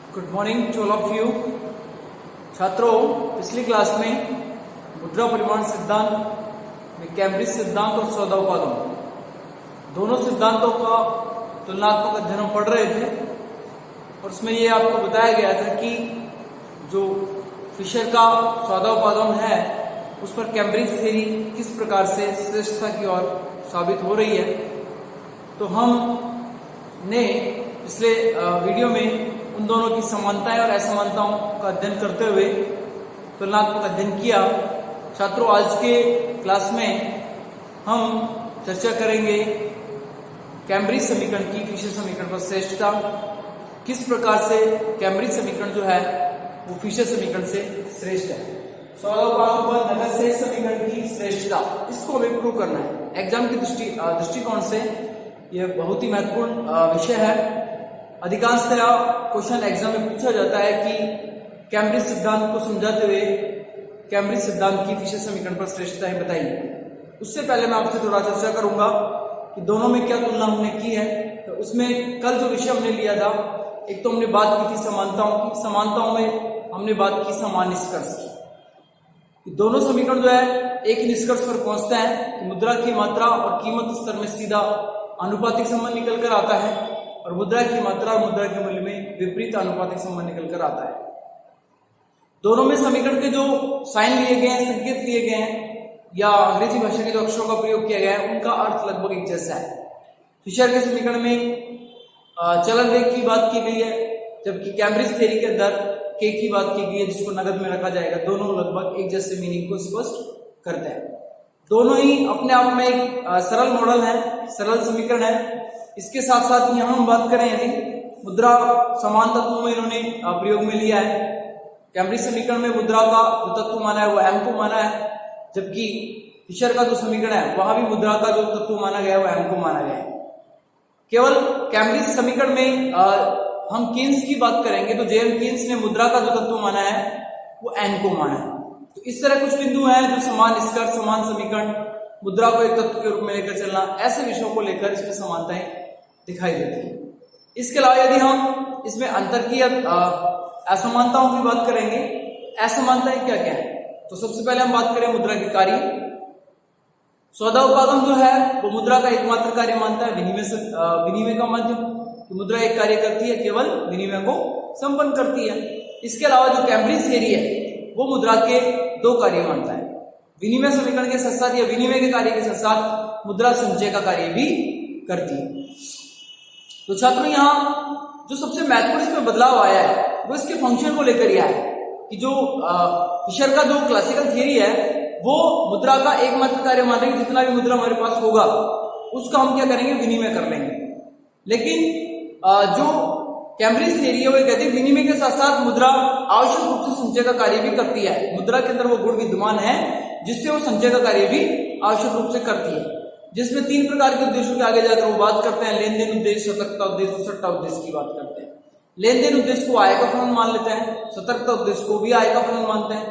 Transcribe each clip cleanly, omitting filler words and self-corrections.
Good morning to all of you. छात्रों, पिछली class में मुद्रा परिमाण सिद्धांत में कैम्ब्रिज सिद्धांत और सौदापागम दोनों सिद्धांतों का तुलनात्मक अध्ययन हम पढ़ रहे थे और उसमें ये आपको बताया गया था कि जो फिशर का सौदापागम है उस पर कैम्ब्रिज थ्योरी किस प्रकार से श्रेष्ठता की ओर साबित हो रही है। तो हमने पिछले वीडियो में उन दोनों की समानताएं और असमानताओं का अध्ययन करते हुए तुलनात्मक अध्ययन किया। छात्रों, आज के क्लास में हम चर्चा करेंगे कैम्ब्रिज समीकरण की फिशर समीकरण पर श्रेष्ठता, किस प्रकार से कैम्ब्रिज समीकरण जो है वो फिशर समीकरण से श्रेष्ठ है। सौदापागम पर नगद शेष समीकरण की श्रेष्ठता, इसको हमें प्रूव करना है। एग्जाम की दृष्टिकोण से यह बहुत ही महत्वपूर्ण विषय है। अधिकांशतः क्वेश्चन एग्जाम में पूछा जाता है कि कैम्ब्रिज सिद्धांत को समझाते हुए कैम्ब्रिज सिद्धांत की फिशर समीकरण पर श्रेष्ठताएं बताइए। उससे पहले मैं आपसे थोड़ा चर्चा करूंगा कि दोनों में क्या तुलना हमने की है। तो उसमें कल जो विषय हमने लिया था, एक तो हमने बात की थी समानताओं की, समानताओं में हमने बात की समान निष्कर्ष की। दोनों समीकरण जो है एक ही निष्कर्ष पर पहुंचते हैं कि मुद्रा की मात्रा और कीमत स्तर में सीधा अनुपातिक संबंध निकल कर आता है और मुद्रा की मात्रा और मुद्रा के मूल्य में विपरीत अनुपातिक संबंध निकल कर आता है। दोनों में समीकरण के जो साइन लिए गए हैं, संकेत लिए गए हैं या अंग्रेजी भाषा के जो अक्षरों का प्रयोग किया गया है, उनका अर्थ लगभग एक जैसा है। फिशर के समीकरण में चलन वेग की बात की गई है, जबकि कैम्ब्रिज थ्योरी के अंदर के की बात की गई है जिसको नगद में रखा जाएगा। दोनों लगभग एक जैसे मीनिंग को स्पष्ट करते हैं। दोनों ही अपने आप में एक सरल मॉडल है, सरल समीकरण है। इसके साथ साथ यहां हम बात करें यदि मुद्रा समान तत्वों में इन्होंने प्रयोग में लिया है। कैम्ब्रिज समीकरण में मुद्रा का जो तत्व माना है वो m को माना है, जबकि फिशर का जो समीकरण है वहां भी मुद्रा का जो तत्व माना गया है वो m को माना गया है। केवल कैम्ब्रिज समीकरण में हम कीन्स की बात करेंगे तो जेएम कीन्स ने मुद्रा का जो तत्व माना है वो n को माना है। तो इस तरह कुछ बिंदु हैं जो समान निष्कर्ष, समान समीकरण, मुद्रा को एक तत्व के रूप में लेकर चलना, ऐसे विषयों को लेकर इसमें समानताएं दिखाई देती है। इसके अलावा यदि हम इसमें अंतर की असमानताओं की बात करेंगे, असमानताएं क्या क्या है, तो सबसे पहले हम बात करें मुद्रा के कार्य। सौदापागम जो है वो मुद्रा का एकमात्र कार्य मानता है विनिमय का माध्यम। तो मुद्रा एक कार्य करती है, केवल विनिमय को संपन्न करती है। इसके अलावा जो कैम्ब्रिज थ्योरी है वो मुद्रा के दो कार्य मानता है, विनिमय समीकरण के साथ साथ या विनिमय के कार्य के साथ साथ मुद्रा संचय का कार्य भी करती है। तो छात्रों, यहाँ जो सबसे महत्वपूर्ण इसमें बदलाव आया है वो इसके फंक्शन को लेकर यह है कि जो फिशर का जो क्लासिकल थ्योरी है वो मुद्रा का एकमात्र कार्य मान रही है, जितना भी मुद्रा हमारे पास होगा उसका हम क्या करेंगे, विनिमय कर लेंगे। लेकिन जो कैम्ब्रिज थ्योरी है वो कहती है विनिमय के साथ साथ मुद्रा आवश्यक रूप से संचय का कार्य भी करती है। मुद्रा के अंदर वो गुण विद्यमान है जिससे वो संचय का कार्य भी आवश्यक रूप से करती है, जिसमें तीन प्रकार के उद्देश्यों के आगे जाकर वो बात करते हैं। लेन देन उद्देश्य, सतर्कता उद्देश्य और सट्टा उद्देश्य की बात करते हैं। लेन देन उद्देश्य को आय का फलन मान लेते हैं, सतर्कता उद्देश्य को भी आय का फलन मानते हैं,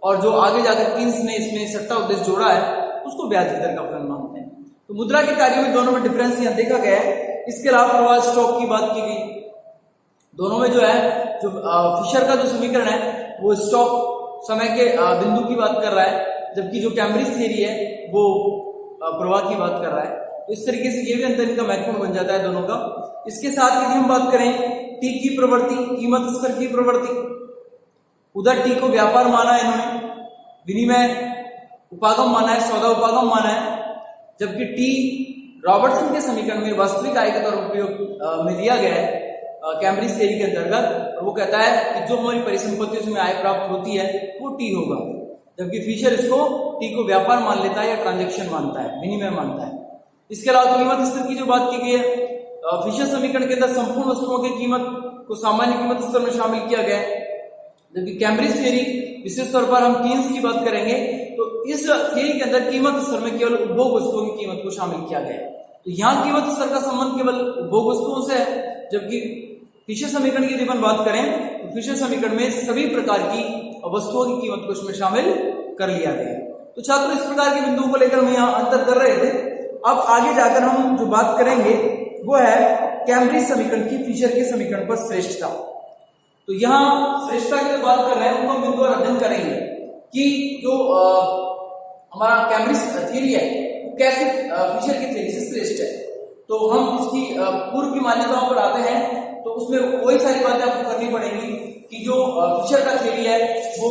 और जो आगे जाकर कीन्स ने इसमें सट्टा उद्देश्य जोड़ा है उसको ब्याज दर का फलन मानते हैं। तो मुद्रा के कार्य में दोनों में डिफरेंस यहाँ देखा गया है। इसके अलावा प्रवाह स्टॉक की बात की गई। दोनों में जो है जो फिशर का जो समीकरण है वो स्टॉक समय के बिंदु की बात कर रहा है, जबकि जो कैम्ब्रिज थ्योरी है वो प्रवाह की बात कर रहा है। तो इस तरीके से ये भी अंतर इनका महत्वपूर्ण बन जाता है दोनों का। इसके साथ यदि हम बात करें टी की प्रवृत्ति, कीमत स्तर की प्रवृत्ति, उधर टी को व्यापार माना है इन्होंने, विनिमय उपागम माना है, सौदा उपागम माना है, जबकि टी रॉबर्टसन के समीकरण में वास्तविक आय के तौर पर उपयोग में लिया गया है कैम्ब्रिज थ्योरी के अंतर्गत। और वो कहता है कि जो हमारी परिसंपत्तियों से आय प्राप्त होती है वो टी होगा, जबकि फिशर इसको टी को व्यापार मान लेता है या ट्रांजैक्शन मानता है, विनिमय मानता है। इसके अलावा कीमत स्तर की जो बात की गई है, फिशर समीकरण के अंदर संपूर्ण वस्तुओं की कीमत को सामान्य कीमत स्तर में शामिल किया गया है, जबकि कैम्ब्रिज थ्योरी विशेष तौर पर हम कीन्स की बात करेंगे तो इस थ्योरी के अंदर कीमत स्तर में केवल उपभोग वस्तुओं की कीमत को शामिल किया गया है। तो यहाँ कीमत स्तर का संबंध केवल उपभोग वस्तुओं से है, जबकि फिशर समीकरण की यदि हम बात करें तो फिशर समीकरण में सभी प्रकार की वस्तुओं की कीमत को इसमें शामिल कर लिया गया। तो छात्रों, इस प्रकार के बिंदुओं को लेकर हम यहाँ अंतर कर रहे थे। अब आगे जाकर हम जो बात करेंगे वो है कैम्ब्रिज समीकरण की फिशर के समीकरण पर श्रेष्ठता। तो यहाँ श्रेष्ठता की बात कर रहे हैं उनको हम बिंदु और अध्ययन करेंगे कि जो हमारा कैम्ब्रिज थ्योरी है वो कैसे फिशर की थ्योरी से श्रेष्ठ है। तो हम इसकी पूर्व की मान्यताओं पर आते हैं, तो उसमें वही सारी बातें आपको करनी पड़ेंगी कि जो फिशर का थ्योरी है वो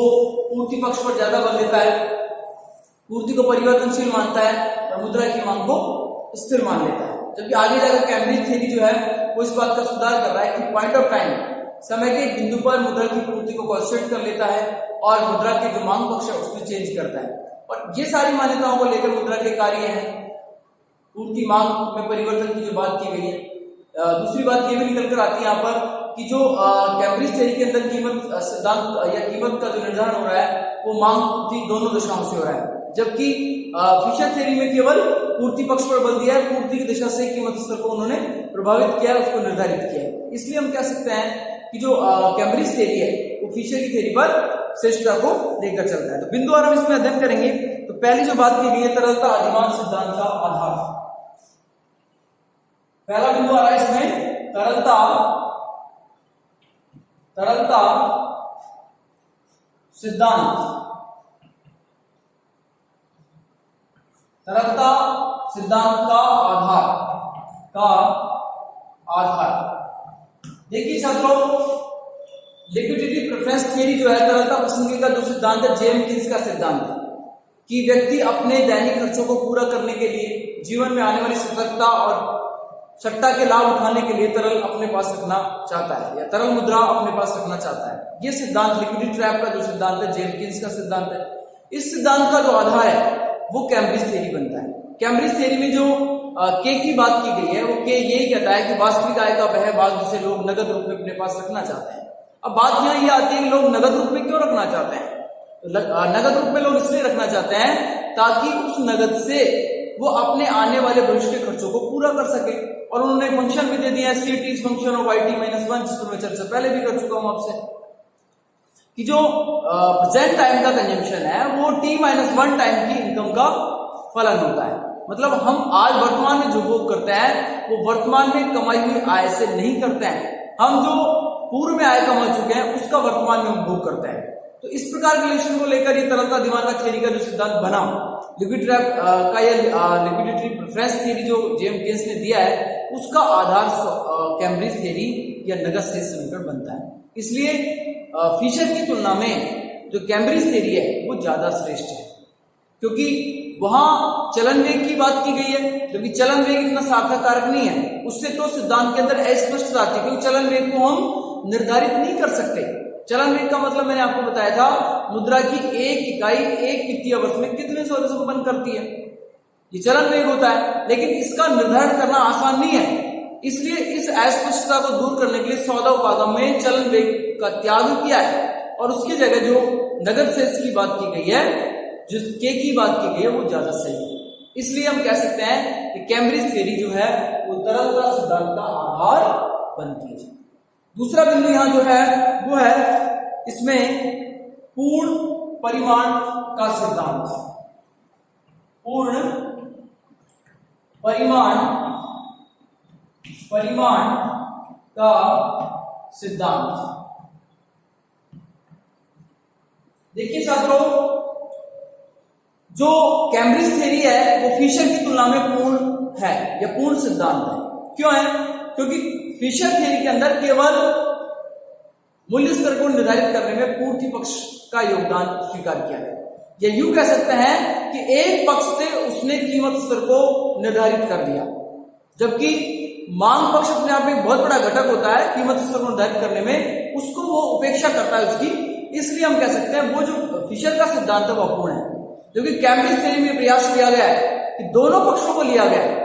पूर्ति पक्ष पर ज्यादा बल देता है, पूर्ति को परिवर्तनशील मानता है और मुद्रा की मांग को स्थिर मान लेता है। जबकि आगे जाकर कैम्ब्रिज थ्योरी जो है वो इस बात का सुधार कर रहा है कि पॉइंट ऑफ टाइम, समय के एक बिंदु पर मुद्रा की पूर्ति को कांस्टेंट कर लेता है और मुद्रा के जो मांग पक्ष है उसमें चेंज करता है। और ये सारी मान्यताओं को लेकर मुद्रा के कार्य हैं। पूर्ति मांग में परिवर्तन की जो बात की गई है, दूसरी बात ये भी निकल कर आती है यहाँ पर कि जो कैम्ब्रिज थ्योरी के अंदर कीमत सिद्धांत या कीमत का जो निर्धारण हो रहा है वो मांग पूर्ति दोनों दिशाओं से हो रहा है, जबकि फिशर थ्योरी में केवल पूर्ति पक्ष पर बल दिया है, पूर्ति की दिशा से कीमत स्तर को उन्होंने प्रभावित किया है, उसको निर्धारित किया है। इसलिए हम कह सकते हैं कि जो कैम्ब्रिज थ्योरी है वो फिशर की थ्योरी पर श्रेष्ठता को लेकर चलता है। तो बिंदु और हम इसमें अध्ययन करेंगे। तो पहली जो बात की गई है तरलता अधिमान सिद्धांत का आधार। पहला बिंदु आ रहा है इसमें तरलता सिद्धांत। तरलता सिद्धांत का आधार। देखिए छात्रों, लिक्विडिटी प्रेफरेंस थ्योरी जो है तरलता पसंदगी का जो सिद्धांत है जेम्स किन्स का सिद्धांत है कि व्यक्ति अपने दैनिक खर्चों को पूरा करने के लिए जीवन में आने वाली सतर्कता और सट्टा के लाभ उठाने के लिए तरल अपने पास रखना चाहता है या तरल मुद्रा अपने पास रखना चाहता है। ये सिद्धांत लिक्विडिटी ट्रैप का जो सिद्धांत है जेम्स किन्स का सिद्धांत है। इस सिद्धांत का जो आधार है वो कैम्ब्रिज थ्योरी बनता है। कैम्ब्रिज थ्योरी में जो के की बात की गई है वो के यही कहता है कि वास्तविक आय का वह भाग जिसे लोग नगद रूप में अपने पास रखना चाहते हैं। अब बात यहाँ ये आती है कि लोग नगद रूप में क्यों रखना चाहते हैं। नगद रूप में लोग इसलिए रखना चाहते हैं ताकि उस नगद से वो अपने आने वाले भविष्य के खर्चों को पूरा कर सके। और उन्होंने फंक्शन भी दे दिया है सी फंक्शन ऑफ IT-1, जिसको मैं चर्चा पहले भी कर चुका हूं आपसे कि जो प्रेजेंट टाइम का कंजम्पशन है वो T-1 टाइम की इनकम का फलन होता है। मतलब हम आज वर्तमान में जो भोग करते हैं वो वर्तमान में कमाई हुई आय से नहीं करते हैं, हम जो पूर्व में आय कमा चुके हैं उसका वर्तमान में हम भोग करते हैं। तो इस प्रकार के रिलेशन को लेकर ये तरलता अधिमान का थ्योरी का जो सिद्धांत बना लिक्विडिटी ट्रैप का या लिक्विडिटी प्रेफरेंस थ्योरी जो जेम्स किन्स ने दिया है उसका आधार कैम्ब्रिज थ्योरी या नगद शेष समीकरण बनता है। इसलिए फिशर की तुलना में जो कैम्ब्रिज थ्योरी है वो ज्यादा श्रेष्ठ है, क्योंकि वहां चलन वेग की बात की गई है, जबकि चलन वेग इतना सार्थक कारक नहीं है। उससे तो सिद्धांत के अंदर अस्पष्टता आती है, क्योंकि चलन वेग को हम निर्धारित नहीं कर सकते। चलन वेग का मतलब मैंने आपको बताया था मुद्रा की एक इकाई एक वित्तीय वर्ष में कितने सौदे को बंद करती है, ये चलन वेग होता है। लेकिन इसका निर्धारण करना आसान नहीं है, इसलिए इस अस्पष्टता को दूर करने के लिए सौदा उपागम में चलन वेग का त्याग किया है और उसकी जगह जो नगद शेष की बात की गई है, जिस के की बात की गई है वो ज्यादा सही है। इसलिए हम कह सकते हैं कि कैम्ब्रिज थ्योरी जो है वो तरलता सिद्धांत का आधार बनती है। दूसरा बिंदु यहां जो है वो है इसमें पूर्ण परिमाण का सिद्धांत। पूर्ण परिमाण का सिद्धांत। देखिए छात्रों, जो कैम्ब्रिज थ्योरी है वो फिशर की तुलना में पूर्ण है या पूर्ण सिद्धांत है। क्यों है? क्योंकि फिशर थ्योरी के अंदर केवल मूल्य स्तर को निर्धारित करने में पूर्ति पक्ष का योगदान स्वीकार किया गया। या यूं कह सकते हैं कि एक पक्ष से उसने कीमत स्तर को निर्धारित कर दिया, जबकि मांग पक्ष अपने आप में एक बहुत बड़ा घटक होता है कीमत स्तर को निर्धारित करने में, उसको वो उपेक्षा करता है उसकी। इसलिए हम कह सकते हैं वो जो फिशर का सिद्धांत है वो अपूर्ण है, क्योंकि कैम्ब्रिज थ्योरी में प्रयास किया गया है कि दोनों पक्षों को लिया गया है,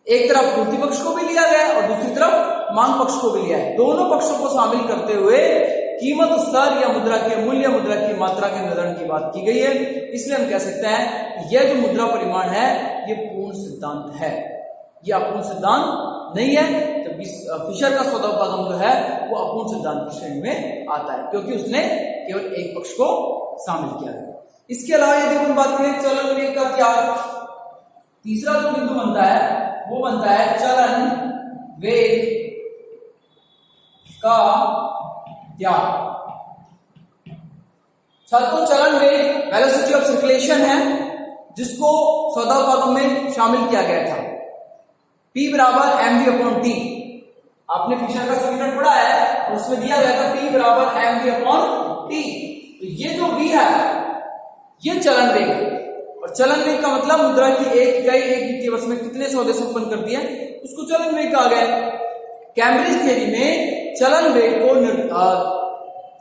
एक तरफ पूर्ति पक्ष को भी लिया गया है और दूसरी तरफ मांग पक्ष को भी लिया है। दोनों पक्षों को शामिल करते हुए कीमत स्तर या मुद्रा के मूल्य, मुद्रा की मात्रा के निर्धारण की बात की गई है। इसलिए हम कह सकते हैं यह जो मुद्रा परिमाण है ये पूर्ण सिद्धांत है, यह अपूर्ण सिद्धांत नहीं है। जब फिशर का सौदा उपागम जो है वो अपूर्ण सिद्धांत की श्रेणी में आता है, क्योंकि उसने केवल एक पक्ष को शामिल किया है। इसके अलावा यदि हम बात करें चलन वेग का त्याग, तीसरा जो बिंदु बनता है वो बनता है चलन वेग का त्याग। छात्रों, चलन वेग वेलोसिटी ऑफ सर्कुलेशन है, जिसको सौदापादों में शामिल किया गया था। P बराबर mv अपॉन टी। आपने फिशर का समीकरण पढ़ा है, उसमें दिया गया था P बराबर mv अपॉन टी। तो ये जो v है, ये चलन वेग है, और चलन वेग का मतलब मुद्रा की एक इकाई एक वित्तीय वर्ष में कितने सौदे संपन्न करती है, उसको चलन वेग कहा गया है। कैम्ब्रिज थ्योरी में चलन वेग को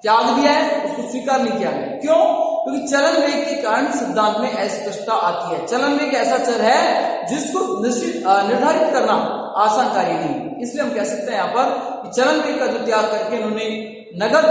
त्याग दिया है, उसको स्वीकार नहीं किया गया। क्यों? क्योंकि चलन वेग के कारण सिद्धांत में अस्पष्टता आती है। चलन वेग ऐसा चर है जिसको निर्धारित करना आसान कार्य नहीं, इसलिए हम कह सकते हैं यहाँ पर कि चलन वेग का जो त्याग करके इन्होंने नगद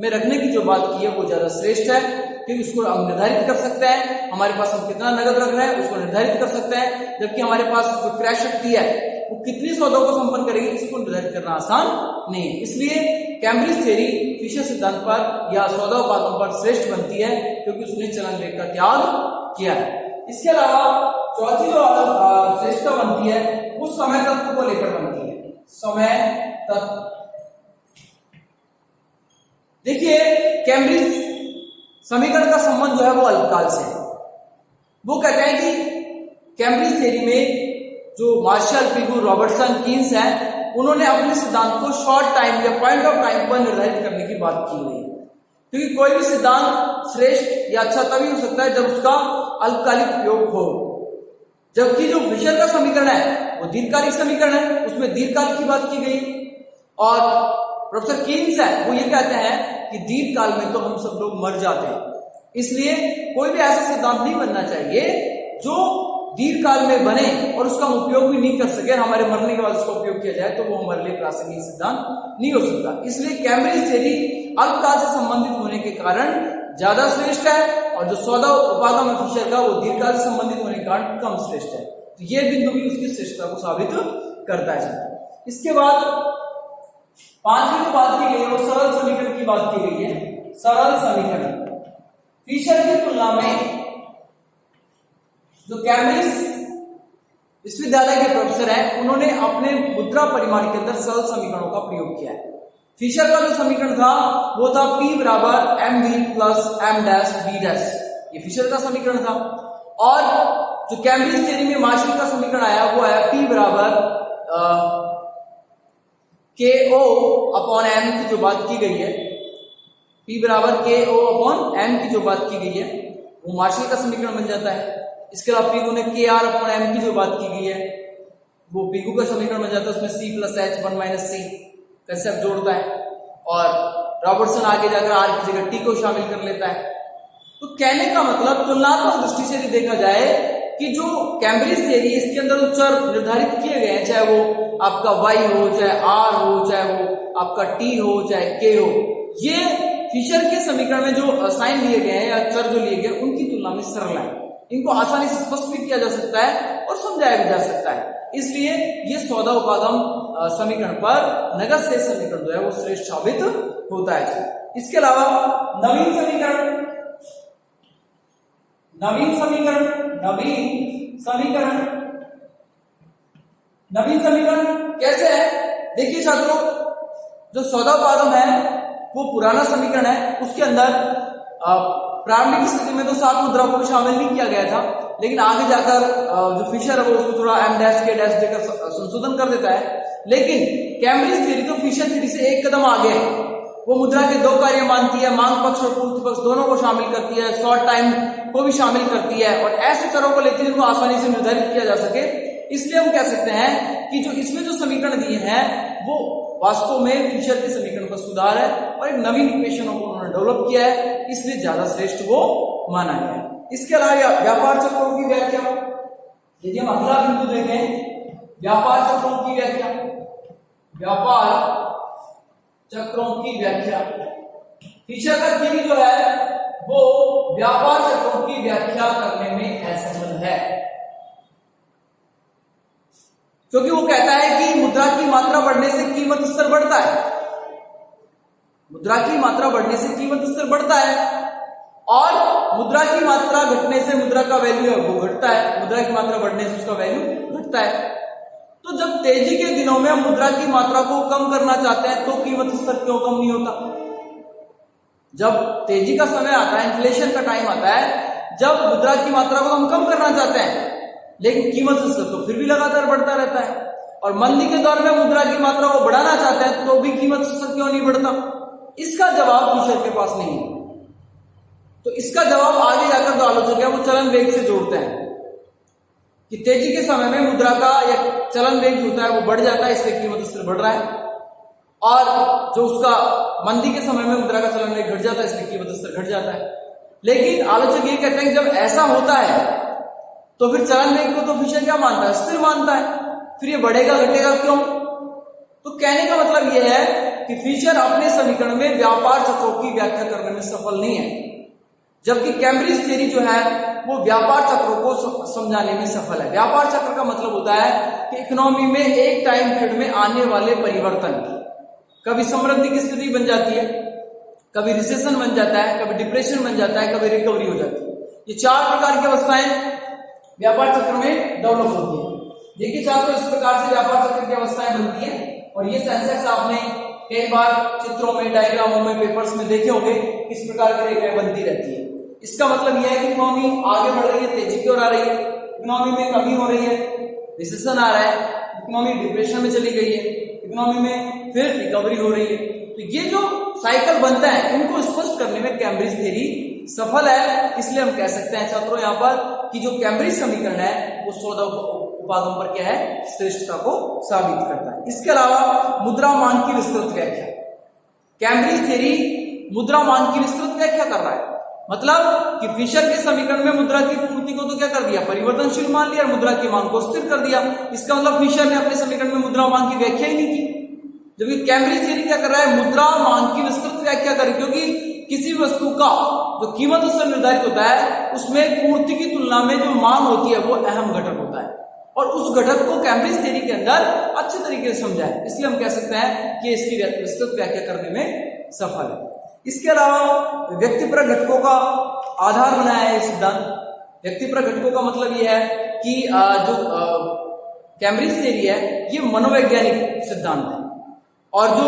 में रखने की जो बात की है वो ज्यादा श्रेष्ठ है, क्योंकि उसको हम निर्धारित कर सकते हैं। हमारे पास हम कितना नगद रख रहे हैं उसको निर्धारित कर सकते हैं, जबकि हमारे पास जो क्रय शक्ति है वो कितनी सौदों को संपन्न करेगी इसको निर्धारित करना आसान नहीं है। इसलिए कैम्ब्रिज थ्योरी फिशर सिद्धांत पर या सौदा उत्पादों पर श्रेष्ठ बनती है, क्योंकि उसने चलन वेग का त्याग किया है। इसके अलावा चौथी जो श्रेष्ठता बनती है वो समय तत्व को लेकर बनती है। समय तत्व, देखिए कैम्ब्रिज समीकरण का संबंध जो है वो अल्पकाल से है। वो कहते हैं कि कैम्ब्रिज थ्योरी में जो मार्शल, पिगू, रॉबर्टसन, कीन्स हैं, उन्होंने अपने सिद्धांत को शॉर्ट टाइम या पॉइंट ऑफ टाइम पर निर्धारित करने की बात की हुई है, क्योंकि कोई भी सिद्धांत श्रेष्ठ या अच्छा तभी हो सकता है जब उसका अल्पकालिक उपयोग हो, जबकि जो फिशर का समीकरण है वो दीर्घकालिक समीकरण है, उसमें दीर्घकाल की बात की गई। और प्रोफेसर कीन्स है वो ये कहते हैं कि दीर्घकाल में तो हम सब लोग मर जाते हैं, इसलिए कोई भी ऐसा सिद्धांत नहीं बनना चाहिए जो दीर्घकाल में बने और उसका हम उपयोग भी नहीं कर सके, हमारे मरने के बाद उसका उपयोग किया जाए तो वो हमारे लिए प्रासंगिक सिद्धांत नहीं हो सकता। इसलिए कैम्ब्रिज थ्योरी अल्पकाल से संबंधित होने के कारण ज्यादा श्रेष्ठ है, और जो सौदा उपागम में फिशर का वो दीर्घकाल से संबंधित होने के कारण कम श्रेष्ठ है। तो ये बिंदु भी उसकी श्रेष्ठता को साबित करता है। इसके बाद पांचवी जो बात की गई है वो सरल समीकरण की बात की गई है। सरल समीकरण फिशर की तुलना में जो कैम्ब्रिज विश्वविद्यालय के प्रोफेसर हैं उन्होंने अपने मुद्रा परिमाण के अंदर सरल समीकरणों का प्रयोग किया है। फिशर का जो समीकरण था वो था P बराबर mv plus m dash b dash, ये फिशर का समीकरण था। और जो कैम्ब्रिज थ्योरी में मार्शल का समीकरण आया वो आया P बराबर KO अपॉन m की जो बात की गई है, P बराबर KO अपॉन m की जो बात की गई है वो मार्शल का समीकरण बन जाता है। इसके अलावा पिगू ने KR अपॉन m की जो बात की गई है वो पिगू का समीकरण बन जाता है, उसमें C plus H 1 minus C concept जोड़ता है, और रॉबर्टसन आगे जाकर R की जगह T को शामिल कर लेता है। तो कहने का मतलब तुलनात्मक दृष्टि से देखा जाए कि जो कैम्ब्रिज थ्योरी इसके अंदर जो चर निर्धारित किए गए हैं, चाहे वो आपका Y हो, चाहे R हो, चाहे वो आपका T हो, चाहे K हो, ये फिशर के समीकरण में जो साइन लिए गए हैं या चर जो लिए गए उनकी तुलना में सरल है, इनको आसानी से स्पष्ट भी किया जा सकता है और समझाया भी जा सकता है। इसलिए ये सौदा उपागम समीकरण पर नगद शेष समीकरण जो है वो श्रेष्ठ साबित होता है। इसके अलावा नवीन समीकरण कैसे है? देखिए छात्रों, जो सौदा उपागम है वो पुराना समीकरण है, उसके अंदर प्रारंभिक स्थिति में तो 7 मुद्राओं को शामिल नहीं किया गया था, लेकिन आगे जाकर जो फिशर है वो उसको थोड़ा m डैश k डैश देकर संशोधन कर देता है। लेकिन कैम्ब्रिज थ्योरी तो फिशर थ्योरी से एक कदम आगे है, वो मुद्रा के दो कार्य मानती है, मांग पक्ष और पूर्ति पक्ष दोनों को शामिल करती है, शॉर्ट टाइम को भी शामिल करती है, और ऐसे चरों को लेती है जिनको आसानी से निर्धारित किया जा सके। इसलिए हम कह सकते हैं कि जो इसमें जो समीकरण दिए हैं वो वास्तव में फिशर के समीकरण का सुधार है और एक नवीन इक्वेशनों को उन्होंने डेवलप किया है, इसलिए ज्यादा श्रेष्ठ वो माना गया है। इसके अलावा व्यापार चक्रों की व्याख्या, यदि हम अगला बिंदु देखें, व्यापार चक्रों की व्याख्या, व्यापार चक्रों की व्याख्या, फिशर का थ्योरी जो है वो व्यापार चक्रों की व्याख्या करने में असमर्थ है, क्योंकि वो कहता है कि मुद्रा की मात्रा बढ़ने से कीमत स्तर बढ़ता है, मुद्रा की मात्रा बढ़ने से कीमत स्तर बढ़ता है, और मुद्रा की मात्रा घटने से मुद्रा का वैल्यू है वो घटता है, मुद्रा की मात्रा बढ़ने से उसका वैल्यू घटता है। तो जब तेजी के दिनों में हम मुद्रा की मात्रा को कम करना चाहते हैं तो कीमत स्तर क्यों कम नहीं होता? जब तेजी का समय आता है, इन्फ्लेशन का टाइम आता है, जब मुद्रा की मात्रा को हम कम करना चाहते हैं, लेकिन कीमत स्तर तो फिर भी लगातार बढ़ता रहता है। और मंदी के दौर में मुद्रा की मात्रा को बढ़ाना चाहते हैं तो भी कीमत स्तर क्यों नहीं बढ़ता? इसका जवाब फिशर के पास नहीं है। तो इसका जवाब आगे जाकर जो आलोचक है वो चलन वेग से जोड़ते हैं कि तेजी के समय में मुद्रा का या चलन वेग जो होता है वो बढ़ जाता है, इसलिए कीमत स्तर बढ़ रहा है, और जो उसका मंदी के समय में मुद्रा का चलन वेग घट जाता है, इसलिए कीमत स्तर घट जाता है। लेकिन आलोचक ये कहते हैं कि जब ऐसा होता है तो फिर चलन वेग को तो फिशर क्या मानता है? स्थिर मानता है। फिर ये बढ़ेगा घटेगा क्यों? तो कहने का मतलब यह है कि फिशर अपने समीकरण में व्यापार चक्रों की व्याख्या करने में सफल नहीं है, जबकि कैम्ब्रिज थ्योरी जो है वो व्यापार चक्रों को समझाने में सफल है। व्यापार चक्र का मतलब होता है कि इकोनॉमी में एक टाइम पीरियड में आने वाले परिवर्तन, कभी समृद्धि की स्थिति बन जाती है, कभी रिसेशन बन जाता है, कभी डिप्रेशन बन जाता है, कभी रिकवरी हो जाती है। ये 4 प्रकार की अवस्थाएं व्यापार चक्र में डेवलप होती है। देखिए छात्रों, इस प्रकार से व्यापार चक्र की अवस्थाएं बनती है, और ये सेंसेस आपने कई बार चित्रों में, डायग्रामों में, पेपर्स में देखे होंगे, इस प्रकार की रेखाएं बनती रहती है। इसका मतलब यह है कि इकोनॉमी आगे बढ़ रही है, तेजी की ओर आ रही है, इकोनॉमी में कमी हो रही है, रिसेशन आ रहा है, इकोनॉमी डिप्रेशन में चली गई है, इकोनॉमी में फिर रिकवरी हो रही है। तो ये जो साइकिल बनता है, इनको स्पष्ट करने में कैम्ब्रिज थ्योरी सफल है। इसलिए हम कह सकते हैं छात्रों यहाँ पर कि जो कैम्ब्रिज समीकरण है वो 14 उपागम पर क्या है? श्रेष्ठता को साबित करता है। इसके अलावा मुद्रा मान की विस्तृत व्याख्या, कैम्ब्रिज थ्योरी मुद्रा मान की विस्तृत व्याख्या कर रहा है। मतलब कि फिशर के समीकरण में मुद्रा की पूर्ति को तो क्या कर दिया? परिवर्तनशील मान लिया, और मुद्रा की मांग को स्थिर कर दिया। इसका मतलब फिशर ने अपने समीकरण में मुद्रा मांग की व्याख्या ही नहीं की, जबकि कैम्ब्रिज थ्योरी क्या कर रहा है? मुद्रा मांग की विस्तृत व्याख्या कर, क्योंकि किसी वस्तु का जो कीमत उससे निर्धारित होता है उसमें पूर्ति की तुलना में जो मांग होती है वो अहम घटक होता है, और उस घटक को कैम्ब्रिज थ्योरी के अंदर अच्छे तरीके से समझा है। इसलिए हम कह सकते हैं कि इसकी विस्तृत व्याख्या करने में सफल है। इसके अलावा व्यक्तिपरक घटकों का आधार बनाया है सिद्धांत। व्यक्तिपरक घटकों का मतलब यह है कि जो कैम्ब्रिज थ्योरी है ये मनोवैज्ञानिक सिद्धांत है, और जो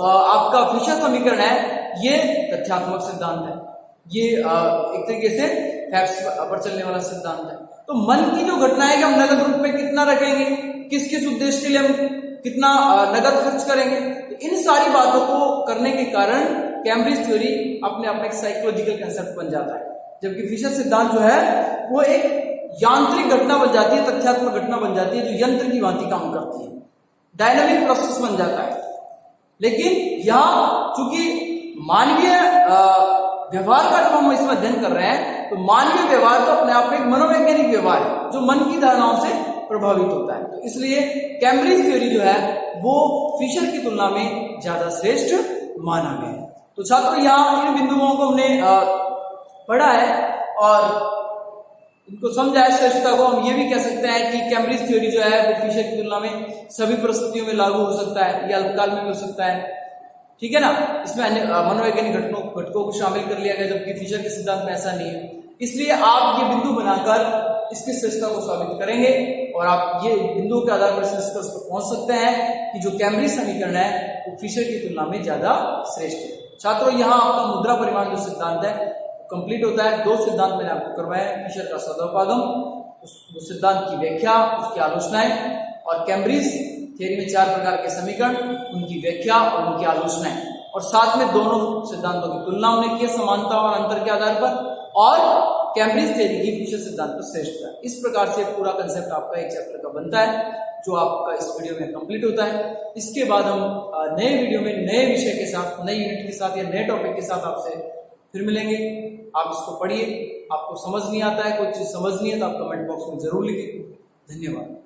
आपका फिशर समीकरण है ये तथ्यात्मक सिद्धांत है। ये एक तरीके से फैक्ट्स पर चलने वाला सिद्धांत है। तो मन की जो घटनाएं कि हम नगद रूप में कितना रखेंगे, किस किस उद्देश्य के लिए हम कितना नगद खर्च करेंगे, तो इन सारी बातों को करने के कारण कैम्ब्रिज थ्योरी अपने आप में एक साइकोलॉजिकल कंसेप्ट बन जाता है, जबकि फिशर सिद्धांत जो है वो एक यांत्रिक घटना बन जाती है, तथ्यात्मक घटना बन जाती है, जो यंत्र की भांति काम करती है, डायनामिक प्रोसेस बन जाता है। लेकिन यहाँ चूंकि मानवीय व्यवहार का जब हम इसमें अध्ययन कर रहे हैं, तो मानवीय व्यवहार तो अपने आप में एक मनोवैज्ञानिक व्यवहार है जो मन की धारणाओं से प्रभावित होता है। तो इसलिए कैम्ब्रिज थ्योरी जो है वो फिशर की तुलना में ज्यादा श्रेष्ठ माना गया है। तो छात्रों यहाँ इन बिंदुओं को हमने पढ़ा है और इनको समझा है, श्रेष्ठता को। हम ये भी कह सकते हैं कि कैम्ब्रिज थ्योरी जो है वो फिशर की तुलना में सभी परिस्थितियों में लागू हो सकता है, या अल्पकाल में भी हो सकता है, ठीक है ना। इसमें अन्य मनोवैज्ञानिक घटकों को शामिल कर लिया गया, जबकि फिशर के सिद्धांत में ऐसा नहीं है। इसलिए आप ये बिंदु बनाकर इसकी श्रेष्ठता को साबित करेंगे, और आप ये बिंदुओं के आधार पर निष्कर्ष पर पहुंच सकते हैं कि जो कैम्ब्रिज समीकरण है वो फिशर की तुलना में ज्यादा श्रेष्ठ है। छात्रों यहाँ आपका मुद्रा परिमाण जो सिद्धांत है कंप्लीट होता है। 2 सिद्धांत मैंने आपको करवाए, फिशर का सौदापागम, उस सिद्धांत की व्याख्या, उसकी आलोचनाएं, और कैम्ब्रिज थ्योरी में 4 प्रकार के समीकरण, उनकी व्याख्या और उनकी आलोचनाएं, और साथ में दोनों सिद्धांतों की तुलना हमने की समानता और अंतर के आधार पर, और कैम्ब्रिज थ्योरी की फिशर सिद्धांत पर श्रेष्ठता। इस प्रकार से पूरा कंसेप्ट आपका एक चैप्टर का बनता है, जो आपका इस वीडियो में कंप्लीट होता है। इसके बाद हम नए वीडियो में नए विषय के साथ, नई यूनिट के साथ या नए टॉपिक के साथ आपसे फिर मिलेंगे। आप इसको पढ़िए, आपको समझ नहीं आता है, कोई चीज समझ नहीं है तो आप कमेंट बॉक्स में जरूर लिखिए। धन्यवाद।